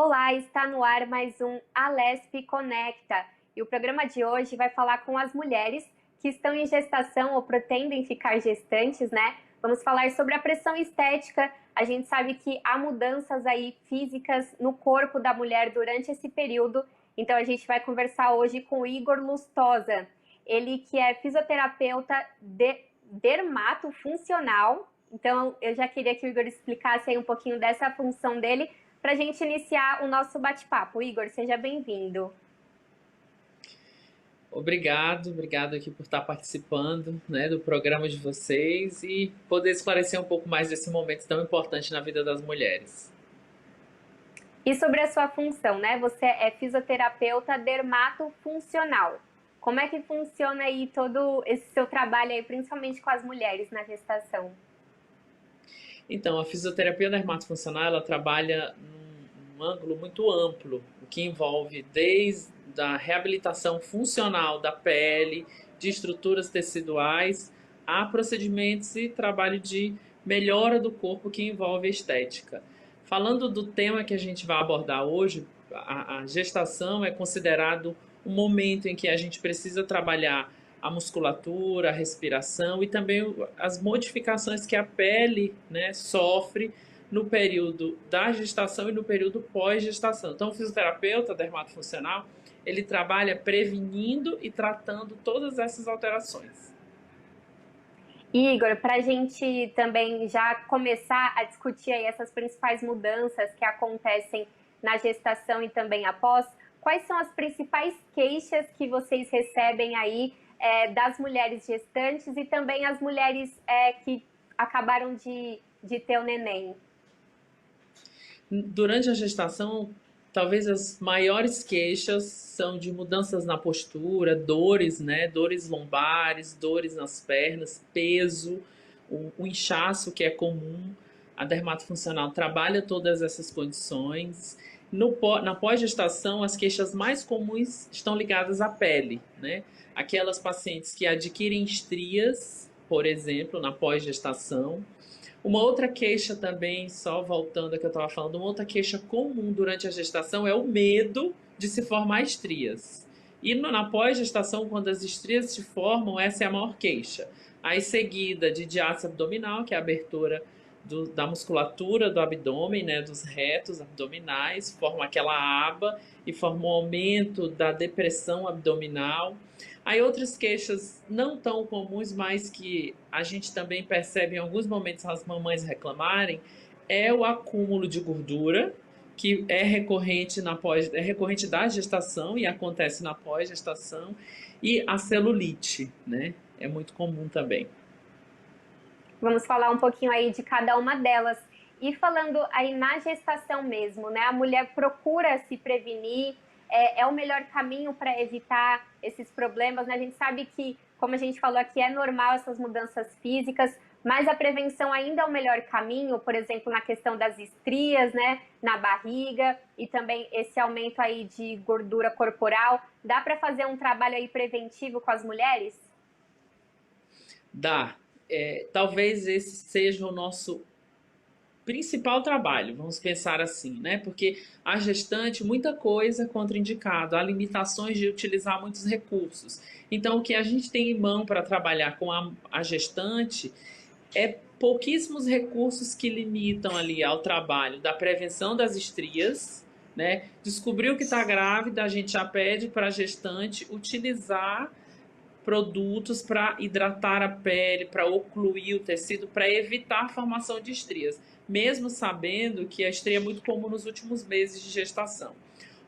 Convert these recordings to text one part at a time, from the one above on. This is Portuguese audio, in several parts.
Olá, está no ar mais um Alesp Conecta e o programa de hoje vai falar com as mulheres que estão em gestação ou pretendem ficar gestantes, né? Vamos falar sobre a pressão estética. A gente sabe que há mudanças aí físicas no corpo da mulher durante esse período, então a gente vai conversar hoje com o Igor Lustosa, ele que é fisioterapeuta dermatofuncional. Então eu já queria que o Igor explicasse aí um pouquinho dessa função dele, para a gente iniciar o nosso bate-papo. Igor, seja bem-vindo. Obrigado aqui por estar participando, né, do programa de vocês e poder esclarecer um pouco mais desse momento tão importante na vida das mulheres. E sobre a sua função, né? Você é fisioterapeuta dermatofuncional. Como é que funciona aí todo esse seu trabalho aí, principalmente com as mulheres na gestação? Então, a fisioterapia dermatofuncional, ela trabalha num ângulo muito amplo, o que envolve desde a reabilitação funcional da pele, de estruturas teciduais, a procedimentos e trabalho de melhora do corpo que envolve a estética. Falando do tema que a gente vai abordar hoje, a gestação é considerado um momento em que a gente precisa trabalhar a musculatura, a respiração e também as modificações que a pele, né, sofre no período da gestação e no período pós-gestação. Então, o fisioterapeuta dermatofuncional, ele trabalha prevenindo e tratando todas essas alterações. Igor, para a gente também já começar a discutir aí essas principais mudanças que acontecem na gestação e também após, quais são as principais queixas que vocês recebem aí das mulheres gestantes e também as mulheres que acabaram de ter o neném? Durante a gestação, talvez as maiores queixas são de mudanças na postura, dores, né? Dores lombares, dores nas pernas, peso, o inchaço que é comum. A dermatofuncional trabalha todas essas condições. Na pós-gestação, as queixas mais comuns estão ligadas à pele, né? Aquelas pacientes que adquirem estrias, por exemplo, na pós-gestação. Uma outra queixa também, só voltando ao que eu estava falando, uma outra queixa comum durante a gestação é o medo de se formar estrias. E na pós-gestação, quando as estrias se formam, essa é a maior queixa. Aí seguida de diátese abdominal, que é a abertura da musculatura do abdômen, né, dos retos abdominais, forma aquela aba e forma um aumento da depressão abdominal. Aí outras queixas não tão comuns, mas que a gente também percebe em alguns momentos as mamães reclamarem, é o acúmulo de gordura, que é recorrente é recorrente da gestação e acontece na pós-gestação, e a celulite, né? É muito comum também. Vamos falar um pouquinho aí de cada uma delas. E falando aí na gestação mesmo, né? A mulher procura se prevenir, é o melhor caminho para evitar esses problemas, né? A gente sabe que, como a gente falou aqui, é normal essas mudanças físicas, mas a prevenção ainda é o melhor caminho, por exemplo, na questão das estrias, né? Na barriga e também esse aumento aí de gordura corporal. Dá para fazer um trabalho aí preventivo com as mulheres? Dá. Talvez esse seja o nosso principal trabalho, vamos pensar assim, né? Porque a gestante, muita coisa é contraindicado, há limitações de utilizar muitos recursos. Então, o que a gente tem em mão para trabalhar com a gestante é pouquíssimos recursos que limitam ali ao trabalho da prevenção das estrias, né? Descobriu que está grávida, a gente já pede para a gestante utilizar produtos para hidratar a pele, para ocluir o tecido, para evitar a formação de estrias, mesmo sabendo que a estria é muito comum nos últimos meses de gestação.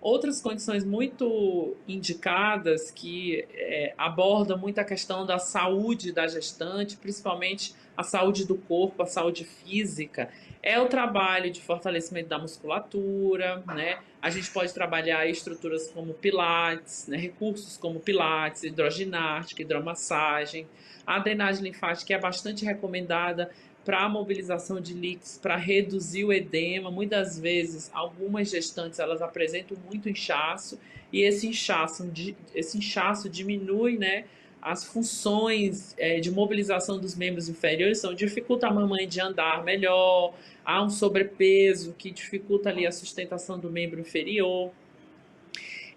Outras condições muito indicadas que abordam muito a questão da saúde da gestante, principalmente a saúde do corpo, a saúde física, é o trabalho de fortalecimento da musculatura, né? A gente pode trabalhar estruturas como pilates, né? Recursos como pilates, hidroginástica, hidromassagem, a drenagem linfática é bastante recomendada para a mobilização de líquidos, para reduzir o edema. Muitas vezes, algumas gestantes elas apresentam muito inchaço e esse inchaço diminui, né, as funções de mobilização dos membros inferiores, então dificulta a mamãe de andar melhor, há um sobrepeso que dificulta ali a sustentação do membro inferior.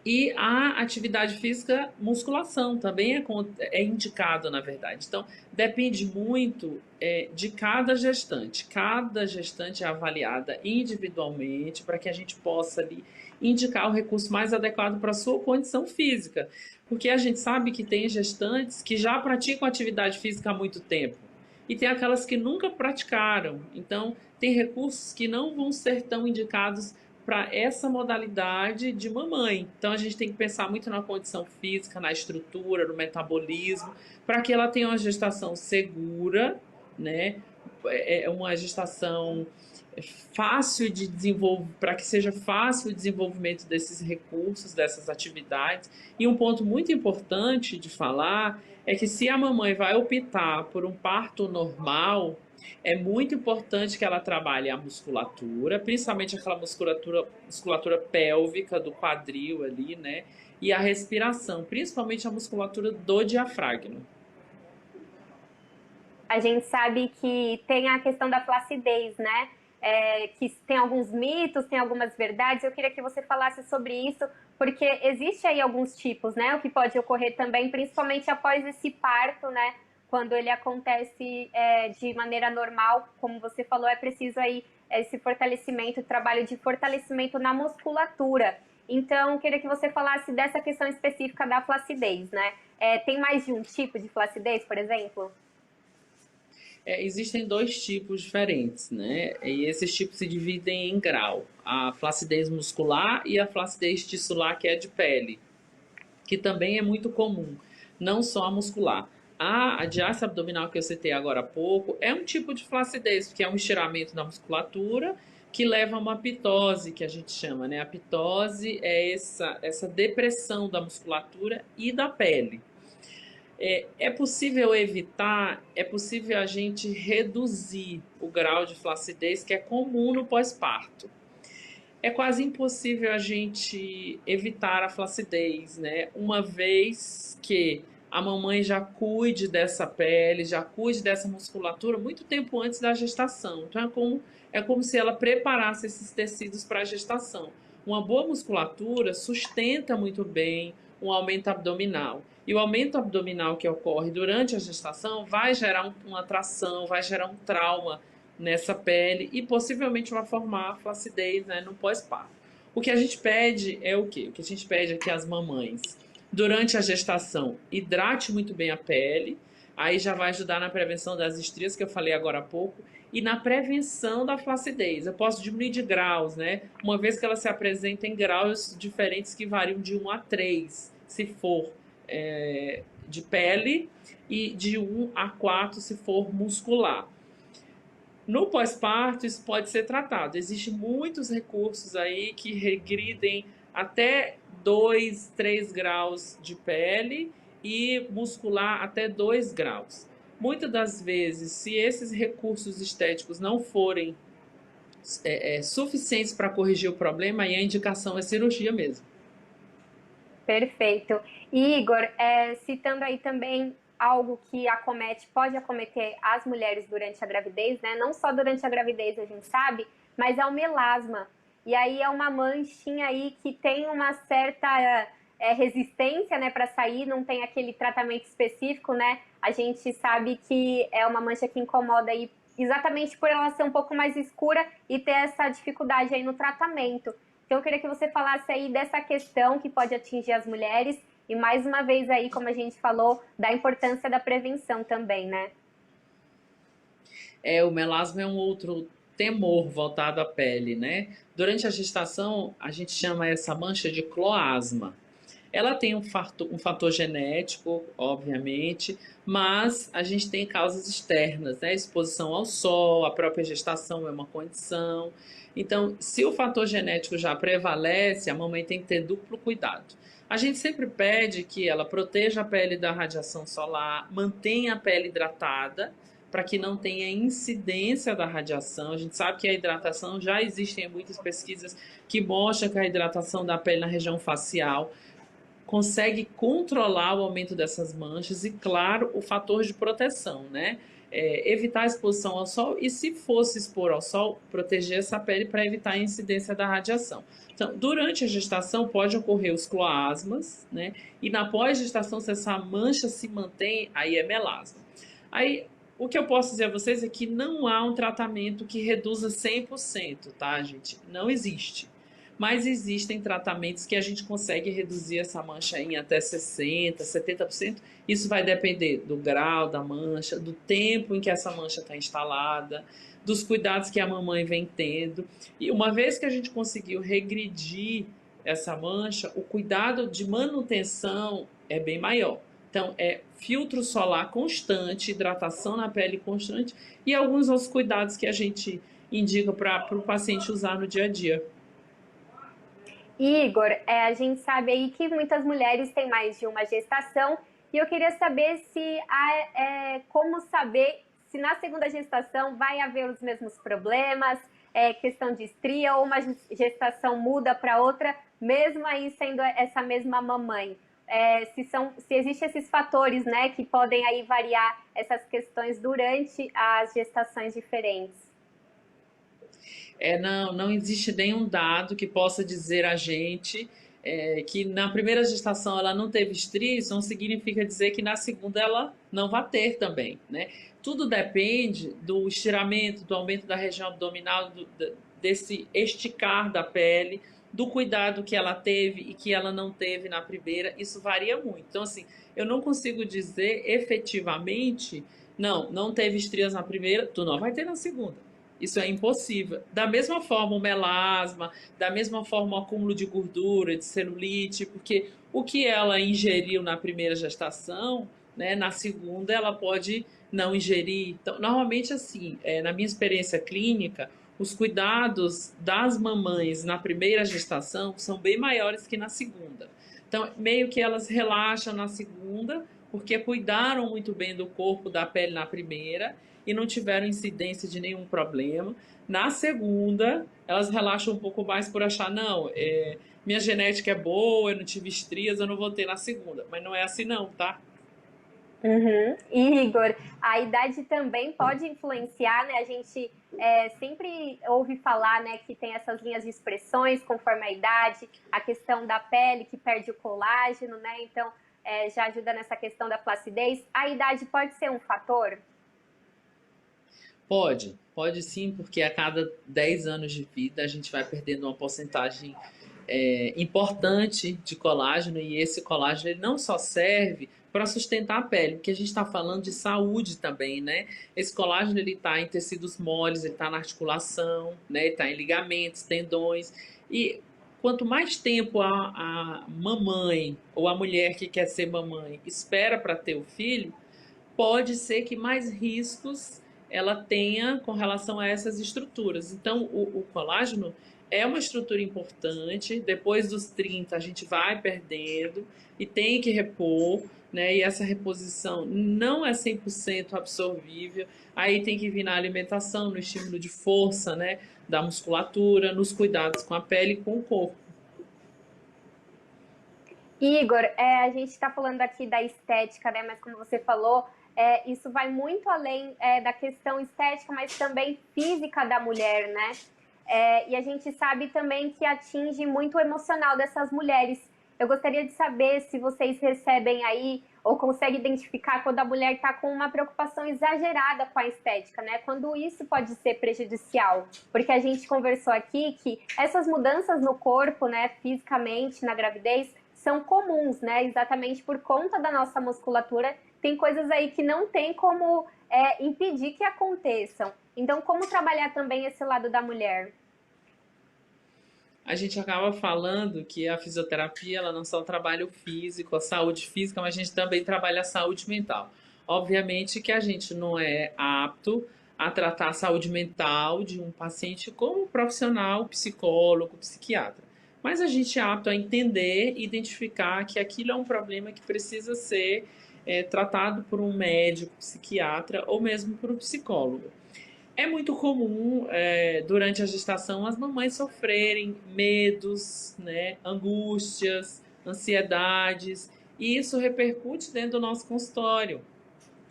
E a atividade física, musculação, também é indicado, na verdade. Então, depende muito de cada gestante. Cada gestante é avaliada individualmente para que a gente possa ali indicar o recurso mais adequado para a sua condição física. Porque a gente sabe que tem gestantes que já praticam atividade física há muito tempo. E tem aquelas que nunca praticaram. Então, tem recursos que não vão ser tão indicados para essa modalidade de mamãe. Então a gente tem que pensar muito na condição física, na estrutura, no metabolismo, para que ela tenha uma gestação segura, né? É uma gestação fácil de desenvolver, para que seja fácil o desenvolvimento desses recursos, dessas atividades. E um ponto muito importante de falar é que se a mamãe vai optar por um parto normal, é muito importante que ela trabalhe a musculatura, principalmente aquela musculatura pélvica do quadril ali, né? E a respiração, principalmente a musculatura do diafragma. A gente sabe que tem a questão da flacidez, né? Que tem alguns mitos, tem algumas verdades. Eu queria que você falasse sobre isso, porque existe aí alguns tipos, né? O que pode ocorrer também, principalmente após esse parto, né? Quando ele acontece de maneira normal, como você falou, é preciso aí esse fortalecimento, trabalho de fortalecimento na musculatura. Então, queria que você falasse dessa questão específica da flacidez, né? Tem mais de um tipo de flacidez, por exemplo? Existem dois tipos diferentes, né? E esses tipos se dividem em grau. A flacidez muscular e a flacidez tissular, que é de pele, que também é muito comum, não só a muscular. A diástase abdominal que eu citei agora há pouco é um tipo de flacidez, porque é um estiramento da musculatura que leva a uma pitose, que a gente chama, né? A pitose é essa depressão da musculatura e da pele. É possível evitar, é possível a gente reduzir o grau de flacidez que é comum no pós-parto. É quase impossível a gente evitar a flacidez, né? Uma vez que a mamãe já cuide dessa pele, já cuide dessa musculatura muito tempo antes da gestação. Então é como se ela preparasse esses tecidos para a gestação. Uma boa musculatura sustenta muito bem um aumento abdominal. E o aumento abdominal que ocorre durante a gestação vai gerar uma tração, vai gerar um trauma nessa pele e possivelmente vai formar flacidez, né, no pós-parto. O que a gente pede é o quê? O que a gente pede é que as mamães, durante a gestação, hidrate muito bem a pele, aí já vai ajudar na prevenção das estrias, que eu falei agora há pouco, e na prevenção da flacidez. Eu posso diminuir de graus, né? Uma vez que ela se apresenta em graus diferentes que variam de 1 a 3, se for de pele, e de 1 a 4 se for muscular. No pós-parto, isso pode ser tratado. Existem muitos recursos aí que regridem até 2, 3 graus de pele e muscular até 2 graus. Muitas das vezes, se esses recursos estéticos não forem suficientes para corrigir o problema, aí a indicação é cirurgia mesmo. Perfeito. E Igor, citando aí também algo que pode acometer as mulheres durante a gravidez, né? Não só durante a gravidez, a gente sabe, mas é o melasma. E aí é uma manchinha aí que tem uma certa resistência, né, para sair, não tem aquele tratamento específico, né? A gente sabe que é uma mancha que incomoda aí exatamente por ela ser um pouco mais escura e ter essa dificuldade aí no tratamento. Então eu queria que você falasse aí dessa questão que pode atingir as mulheres e mais uma vez aí, como a gente falou, da importância da prevenção também, né? O melasma é um outro temor voltado à pele, né? Durante a gestação, a gente chama essa mancha de cloasma. Ela tem um fator genético, obviamente, mas a gente tem causas externas, né? Exposição ao sol, a própria gestação é uma condição. Então, se o fator genético já prevalece, a mamãe tem que ter duplo cuidado. A gente sempre pede que ela proteja a pele da radiação solar, mantenha a pele hidratada, para que não tenha incidência da radiação. A gente sabe que a hidratação, já existem muitas pesquisas que mostram que a hidratação da pele na região facial consegue controlar o aumento dessas manchas e, claro, o fator de proteção, né? Evitar a exposição ao sol e, se fosse expor ao sol, proteger essa pele para evitar a incidência da radiação. Então, durante a gestação pode ocorrer os cloasmas, né? E na pós-gestação, se essa mancha se mantém, aí é melasma. Aí, o que eu posso dizer a vocês é que não há um tratamento que reduza 100%, tá, gente? Não existe. Mas existem tratamentos que a gente consegue reduzir essa mancha em até 60%, 70%. Isso vai depender do grau da mancha, do tempo em que essa mancha está instalada, dos cuidados que a mamãe vem tendo. E uma vez que a gente conseguiu regredir essa mancha, o cuidado de manutenção é bem maior. Então, é filtro solar constante, hidratação na pele constante e alguns outros cuidados que a gente indica para o paciente usar no dia a dia. Igor, a gente sabe aí que muitas mulheres têm mais de uma gestação e eu queria saber se há como saber se na segunda gestação vai haver os mesmos problemas, questão de estria ou uma gestação muda para outra, mesmo aí sendo essa mesma mamãe. Se existem esses fatores, né, que podem aí variar essas questões durante as gestações diferentes. Não existe nenhum dado que possa dizer a gente que na primeira gestação ela não teve estria, isso não significa dizer que na segunda ela não vai ter também, né? Tudo depende do estiramento, do aumento da região abdominal, desse esticar da pele, do cuidado que ela teve e que ela não teve na primeira, isso varia muito. Então, assim, eu não consigo dizer efetivamente, não teve estrias na primeira, tu não vai ter na segunda. Isso é impossível. Da mesma forma o melasma, da mesma forma o acúmulo de gordura, de celulite, porque o que ela ingeriu na primeira gestação, né, na segunda ela pode não ingerir. Então, normalmente assim, na minha experiência clínica, os cuidados das mamães na primeira gestação são bem maiores que na segunda. Então, meio que elas relaxam na segunda, porque cuidaram muito bem do corpo, da pele na primeira, e não tiveram incidência de nenhum problema. Na segunda, elas relaxam um pouco mais por achar, minha genética é boa, eu não tive estrias, eu não vou ter na segunda. Mas não é assim não, tá? Uhum. Igor, a idade também pode influenciar, né? A gente sempre ouve falar, né, que tem essas linhas de expressões conforme a idade, a questão da pele que perde o colágeno, né? Então, já ajuda nessa questão da flacidez. A idade pode ser um fator? Pode sim, porque a cada 10 anos de vida a gente vai perdendo uma porcentagem importante de colágeno, e esse colágeno ele não só serve para sustentar a pele, porque a gente está falando de saúde também, né? Esse colágeno ele está em tecidos moles, ele está na articulação, né? Ele está em ligamentos, tendões, e quanto mais tempo a mamãe ou a mulher que quer ser mamãe espera para ter o filho, pode ser que mais riscos ela tenha com relação a essas estruturas. Então, o colágeno é uma estrutura importante. Depois dos 30, a gente vai perdendo e tem que repor, né? E essa reposição não é 100% absorvível. Aí tem que vir na alimentação, no estímulo de força, né? Da musculatura, nos cuidados com a pele e com o corpo. Igor, a gente está falando aqui da estética, né? Mas como você falou, isso vai muito além da questão estética, mas também física da mulher, né? E a gente sabe também que atinge muito o emocional dessas mulheres. Eu gostaria de saber se vocês recebem aí ou conseguem identificar quando a mulher está com uma preocupação exagerada com a estética, né? Quando isso pode ser prejudicial. Porque a gente conversou aqui que essas mudanças no corpo, né, fisicamente, na gravidez, são comuns, né? Exatamente por conta da nossa musculatura. Tem coisas aí que não tem como impedir que aconteçam. Então, como trabalhar também esse lado da mulher? A gente acaba falando que a fisioterapia ela não só trabalha o físico, a saúde física, mas a gente também trabalha a saúde mental. Obviamente que a gente não é apto a tratar a saúde mental de um paciente como profissional, psicólogo, psiquiatra. Mas a gente é apto a entender e identificar que aquilo é um problema que precisa ser tratado por um médico, psiquiatra ou mesmo por um psicólogo. É muito comum, durante a gestação, as mamães sofrerem medos, né, angústias, ansiedades, e isso repercute dentro do nosso consultório.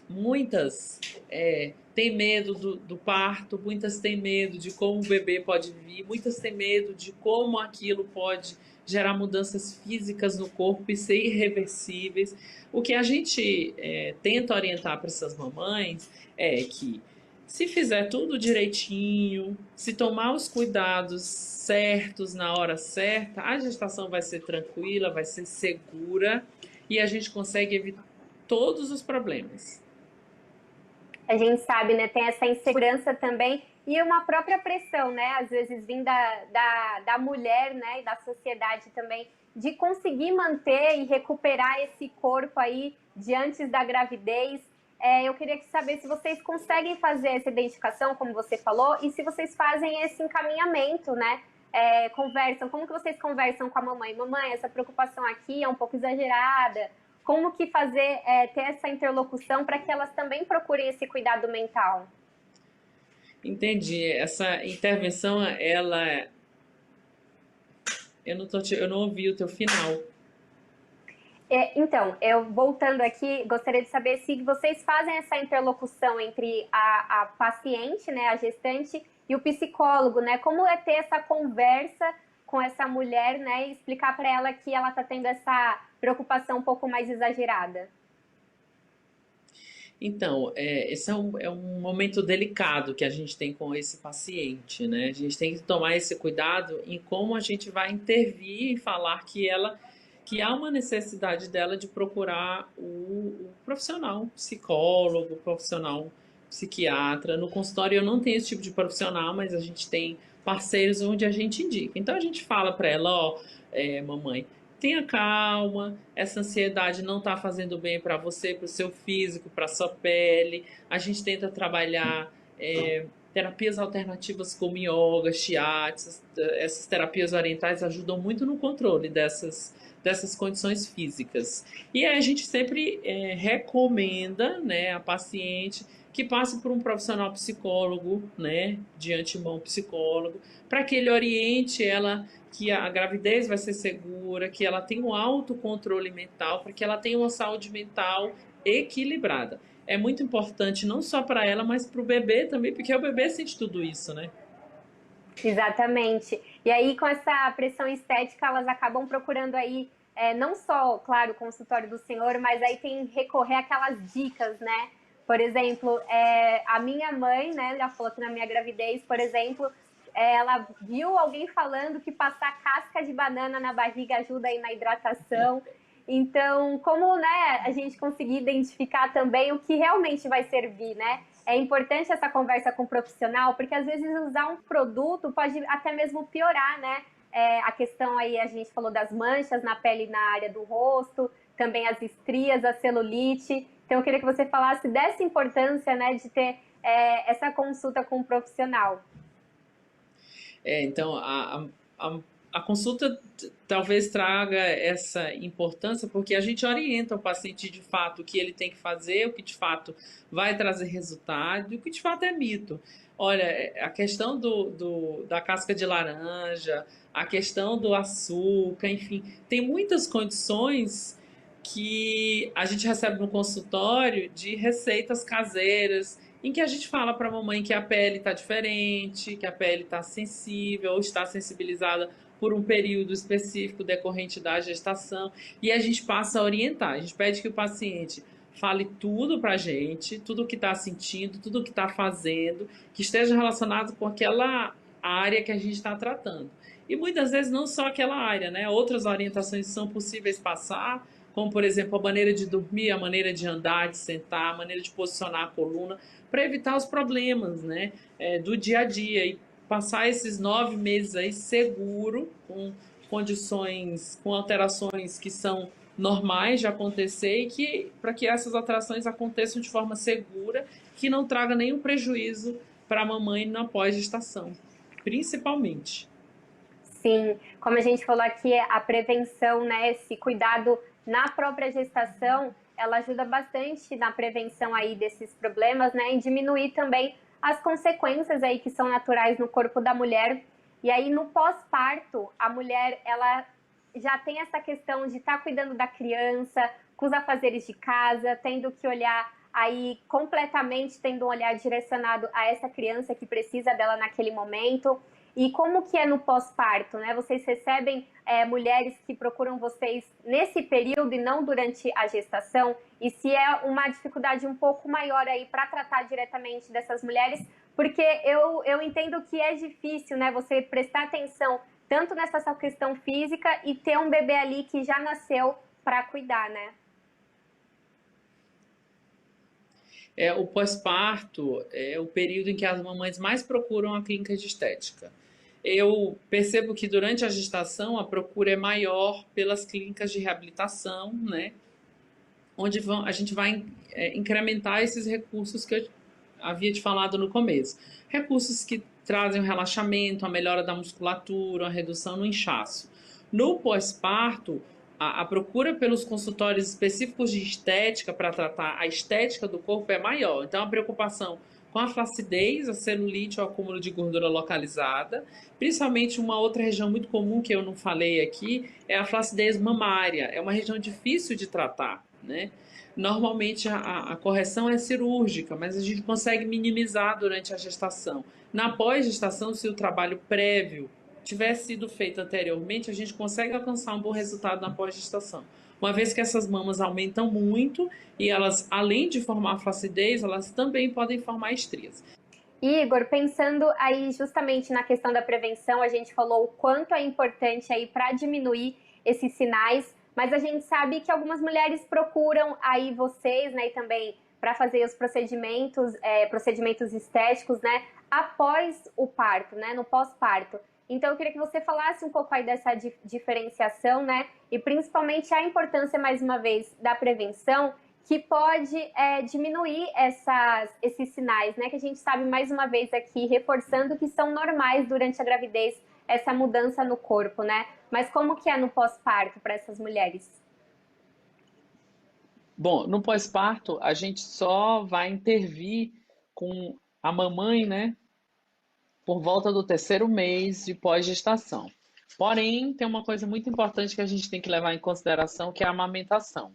Muitas têm medo do parto, muitas têm medo de como o bebê pode vir, muitas têm medo de como aquilo pode gerar mudanças físicas no corpo e ser irreversíveis. O que a gente tenta orientar para essas mamães é que, se fizer tudo direitinho, se tomar os cuidados certos na hora certa, a gestação vai ser tranquila, vai ser segura e a gente consegue evitar todos os problemas. A gente sabe, né? Tem essa insegurança também e uma própria pressão, né? Às vezes vinda da mulher, né? E da sociedade também, de conseguir manter e recuperar esse corpo aí de antes da gravidez. Eu queria saber se vocês conseguem fazer essa identificação, como você falou, e se vocês fazem esse encaminhamento, né? Conversam, como que vocês conversam com a mamãe? Mamãe, essa preocupação aqui é um pouco exagerada. Como que fazer, ter essa interlocução para que elas também procurem esse cuidado mental? Entendi. Essa intervenção, ela... Eu não ouvi o teu final. Então, eu voltando aqui, gostaria de saber se vocês fazem essa interlocução entre a paciente, né, a gestante, e o psicólogo, né? Como é ter essa conversa com essa mulher, né, e explicar para ela que ela está tendo essa preocupação um pouco mais exagerada? Então, esse é um momento delicado que a gente tem com esse paciente, né? A gente tem que tomar esse cuidado em como a gente vai intervir e falar que há uma necessidade dela de procurar o profissional, psicólogo, profissional psiquiatra. No consultório eu não tenho esse tipo de profissional, mas a gente tem parceiros onde a gente indica. Então a gente fala para ela, ó, mamãe, tenha calma, essa ansiedade não está fazendo bem para você, para o seu físico, para a sua pele. A gente tenta trabalhar terapias alternativas como yoga, shiatsu, essas terapias orientais ajudam muito no controle dessas condições físicas. E aí a gente sempre recomenda, né, a paciente que passe por um profissional psicólogo, né, de antemão psicólogo, para que ele oriente ela que a gravidez vai ser segura, que ela tenha um autocontrole mental, para que ela tenha uma saúde mental equilibrada. É muito importante não só para ela, mas para o bebê também, porque o bebê sente tudo isso, né? Exatamente. E aí, com essa pressão estética, elas acabam procurando aí, não só, claro, o consultório do senhor, mas aí tem que recorrer àquelas dicas, né? Por exemplo, a minha mãe, né, já falou que na minha gravidez, por exemplo, ela viu alguém falando que passar casca de banana na barriga ajuda aí na hidratação. Então, como, né, a gente conseguir identificar também o que realmente vai servir, né? É importante essa conversa com o profissional, porque às vezes usar um produto pode até mesmo piorar, né? A questão aí, a gente falou das manchas na pele na área do rosto, também as estrias, a celulite. Então, eu queria que você falasse dessa importância, né, de ter essa consulta com o profissional. Então, a consulta talvez traga essa importância porque a gente orienta o paciente de fato o que ele tem que fazer, o que de fato vai trazer resultado e o que de fato é mito. Olha, a questão da casca de laranja, a questão do açúcar, enfim, tem muitas condições que a gente recebe no consultório de receitas caseiras em que a gente fala para a mamãe que a pele está diferente, que a pele está sensível ou está sensibilizada por um período específico decorrente da gestação, e a gente passa a orientar. A gente pede que o paciente fale tudo para a gente, tudo o que está sentindo, tudo o que está fazendo, que esteja relacionado com aquela área que a gente está tratando. E muitas vezes não só aquela área, né? Outras orientações são possíveis passar, como por exemplo a maneira de dormir, a maneira de andar, de sentar, a maneira de posicionar a coluna, para evitar os problemas, né, do dia a dia e passar esses 9 meses aí seguro, com condições, com alterações que são normais de acontecer e que para que essas alterações aconteçam de forma segura, que não traga nenhum prejuízo para a mamãe na pós-gestação, principalmente. Sim, como a gente falou aqui, a prevenção, né, esse cuidado na própria gestação, ela ajuda bastante na prevenção aí desses problemas, né, e diminuir também as consequências aí que são naturais no corpo da mulher. E aí no pós-parto, a mulher, ela já tem essa questão de estar cuidando da criança, com os afazeres de casa, tendo que olhar aí completamente, tendo um olhar direcionado a essa criança que precisa dela naquele momento. E como que é no pós-parto, né? Vocês recebem mulheres que procuram vocês nesse período e não durante a gestação? E se é uma dificuldade um pouco maior aí para tratar diretamente dessas mulheres, porque eu entendo que é difícil, né? Você prestar atenção tanto nessa sua questão física e ter um bebê ali que já nasceu para cuidar, né? O pós-parto é o período em que as mamães mais procuram a clínica de estética. Eu percebo que durante a gestação a procura é maior pelas clínicas de reabilitação, né? Onde a gente vai incrementar esses recursos que eu havia te falado no começo. Recursos que trazem o relaxamento, a melhora da musculatura, a redução no inchaço. No pós-parto, a procura pelos consultórios específicos de estética para tratar a estética do corpo é maior. Então, a preocupação com a flacidez, a celulite ou acúmulo de gordura localizada. Principalmente uma outra região muito comum que eu não falei aqui é a flacidez mamária. É uma região difícil de tratar, né? Normalmente a correção é cirúrgica, mas a gente consegue minimizar durante a gestação. Na pós-gestação, se o trabalho prévio tiver sido feito anteriormente, a gente consegue alcançar um bom resultado na pós-gestação. Uma vez que essas mamas aumentam muito e elas, além de formar flacidez, elas também podem formar estrias. Igor, pensando aí justamente na questão da prevenção, a gente falou o quanto é importante aí para diminuir esses sinais, mas a gente sabe que algumas mulheres procuram aí vocês, né, e também para fazer os procedimentos estéticos, né, após o parto, né, no pós-parto. Então, eu queria que você falasse um pouco aí dessa diferenciação, né, e principalmente a importância, mais uma vez, da prevenção, que pode diminuir esses sinais, né? Que a gente sabe, mais uma vez aqui, reforçando que são normais durante a gravidez, essa mudança no corpo, né? Mas como que é no pós-parto para essas mulheres? Bom, no pós-parto, a gente só vai intervir com a mamãe, né, por volta do terceiro mês de pós-gestação. Porém, tem uma coisa muito importante que a gente tem que levar em consideração, que é a amamentação.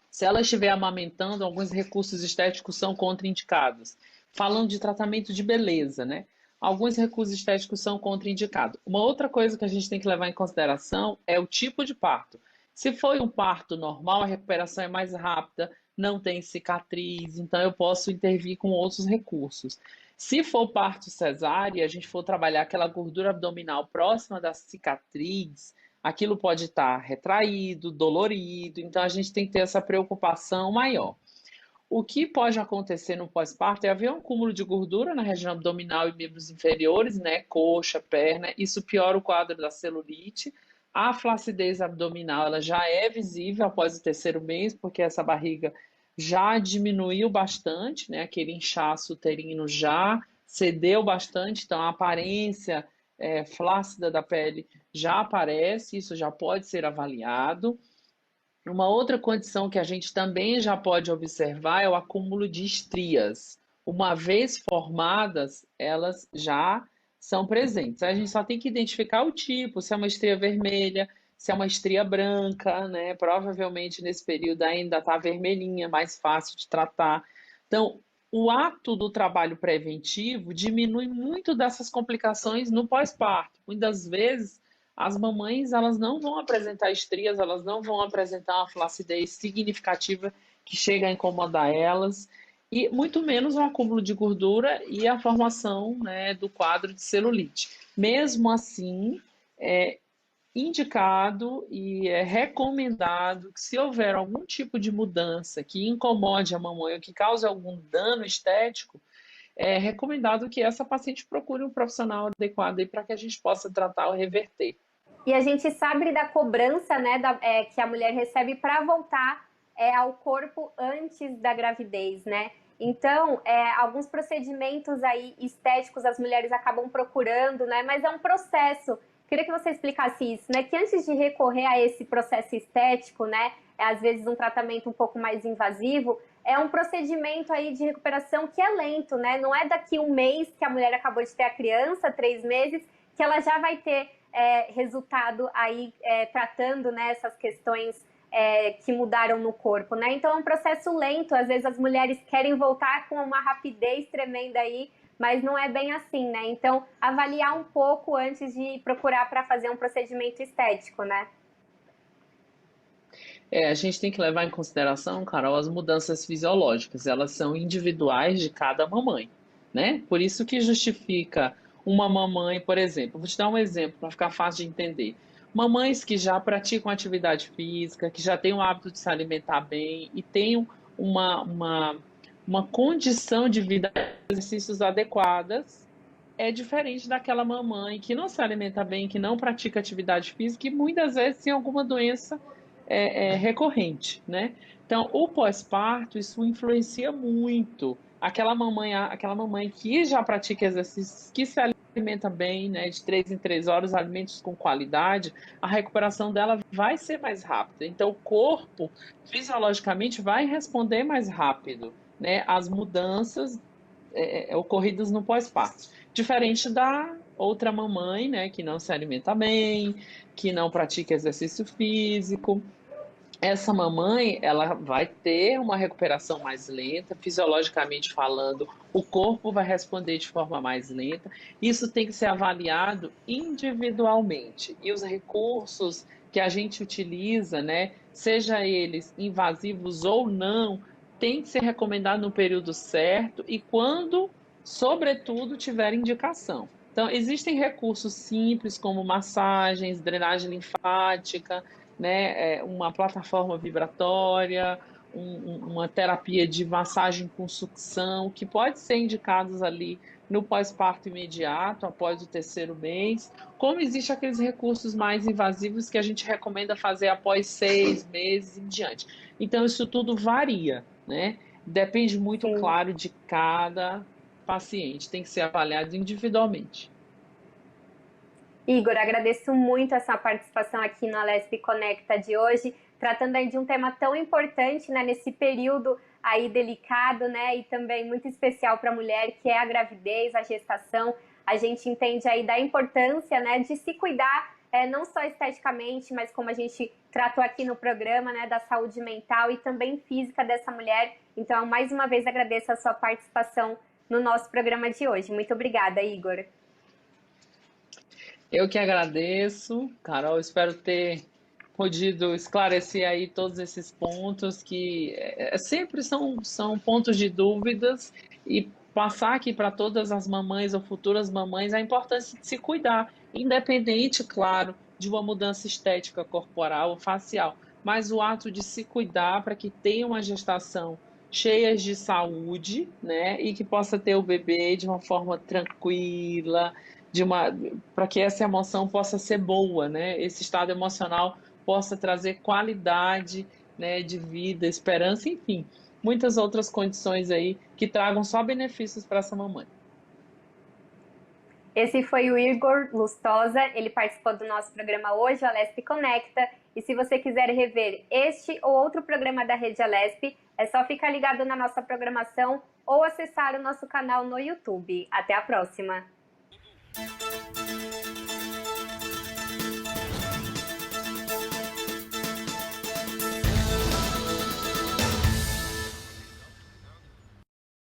Se ela estiver amamentando, alguns recursos estéticos são contraindicados. Falando de tratamento de beleza, né? Alguns recursos estéticos são contraindicados. Uma outra coisa que a gente tem que levar em consideração é o tipo de parto. Se foi um parto normal, a recuperação é mais rápida, não tem cicatriz, então eu posso intervir com outros recursos. Se for parto cesárea, a gente for trabalhar aquela gordura abdominal próxima da cicatriz, aquilo pode estar retraído, dolorido, então a gente tem que ter essa preocupação maior. O que pode acontecer no pós-parto é haver um acúmulo de gordura na região abdominal e membros inferiores, né, coxa, perna, isso piora o quadro da celulite. A flacidez abdominal ela já é visível após o terceiro mês, porque essa barriga já diminuiu bastante, né, aquele inchaço uterino já cedeu bastante, então a aparência flácida da pele já aparece, isso já pode ser avaliado. Uma outra condição que a gente também já pode observar é o acúmulo de estrias. Uma vez formadas, elas já são presentes. A gente só tem que identificar o tipo, se é uma estria vermelha, se é uma estria branca, né? Provavelmente nesse período ainda está vermelhinha, mais fácil de tratar. Então, o ato do trabalho preventivo diminui muito dessas complicações no pós-parto. Muitas vezes as mamães elas não vão apresentar estrias, elas não vão apresentar uma flacidez significativa que chega a incomodar elas, e muito menos o acúmulo de gordura e a formação, né, do quadro de celulite. Mesmo assim, é indicado e é recomendado que se houver algum tipo de mudança que incomode a mamãe ou que cause algum dano estético, é recomendado que essa paciente procure um profissional adequado para que a gente possa tratar ou reverter. E a gente sabe da cobrança, né, que a mulher recebe para voltar ao corpo antes da gravidez, né? Então, alguns procedimentos aí estéticos as mulheres acabam procurando, né? Mas é um processo. Queria que você explicasse isso, né? Que antes de recorrer a esse processo estético, né? Às vezes um tratamento um pouco mais invasivo, é um procedimento aí de recuperação que é lento, né? Não é daqui um mês que a mulher acabou de ter a criança, 3 meses, que ela já vai ter resultado aí tratando, né, essas questões que mudaram no corpo, né? Então é um processo lento, às vezes as mulheres querem voltar com uma rapidez tremenda aí, mas não é bem assim, né? Então avaliar um pouco antes de procurar para fazer um procedimento estético, né? A gente tem que levar em consideração, Carol, as mudanças fisiológicas. Elas são individuais de cada mamãe, né? Por isso que justifica uma mamãe, por exemplo. Vou te dar um exemplo para ficar fácil de entender. Mamães que já praticam atividade física, que já têm o hábito de se alimentar bem e têm uma, uma, uma condição de vida, exercícios adequadas, é diferente daquela mamãe que não se alimenta bem, que não pratica atividade física e muitas vezes tem alguma doença recorrente, né? Então, o pós-parto, isso influencia muito. Aquela mamãe que já pratica exercícios, que se alimenta bem, né, de 3 em 3 horas, alimentos com qualidade, a recuperação dela vai ser mais rápida. Então, o corpo, fisiologicamente, vai responder mais rápido, né, às mudanças ocorridas no pós-parto. Diferente da outra mamãe, né, que não se alimenta bem, que não pratica exercício físico. Essa mamãe, ela vai ter uma recuperação mais lenta, fisiologicamente falando, o corpo vai responder de forma mais lenta. Isso tem que ser avaliado individualmente. E os recursos que a gente utiliza, né, seja eles invasivos ou não, tem que ser recomendado no período certo e quando, sobretudo, tiver indicação. Então, existem recursos simples como massagens, drenagem linfática, né, uma plataforma vibratória, uma terapia de massagem com sucção, que pode ser indicados ali no pós-parto imediato, após o terceiro mês, como existe aqueles recursos mais invasivos que a gente recomenda fazer após 6 meses em diante. Então, isso tudo varia, né? Depende muito, Sim. claro, de cada paciente, tem que ser avaliado individualmente. Igor, agradeço muito a sua participação aqui no Alesp Conecta de hoje, tratando aí de um tema tão importante, né, nesse período aí delicado, né, e também muito especial para a mulher, que é a gravidez, a gestação. A gente entende aí da importância, né, de se cuidar, não só esteticamente, mas como a gente tratou aqui no programa, né, da saúde mental e também física dessa mulher. Então, mais uma vez, agradeço a sua participação no nosso programa de hoje. Muito obrigada, Igor. Eu que agradeço, Carol, espero ter podido esclarecer aí todos esses pontos que sempre são pontos de dúvidas e passar aqui para todas as mamães ou futuras mamães a importância de se cuidar, independente, claro, de uma mudança estética corporal ou facial, mas o ato de se cuidar para que tenha uma gestação cheia de saúde, né, e que possa ter o bebê de uma forma tranquila, de uma para que essa emoção possa ser boa, né? Esse estado emocional possa trazer qualidade, né, de vida, esperança, enfim, muitas outras condições aí que tragam só benefícios para essa mamãe. Esse foi o Igor Lustosa, ele participou do nosso programa hoje, o Alesp Conecta. E se você quiser rever este ou outro programa da Rede Alesp, é só ficar ligado na nossa programação ou acessar o nosso canal no YouTube. Até a próxima!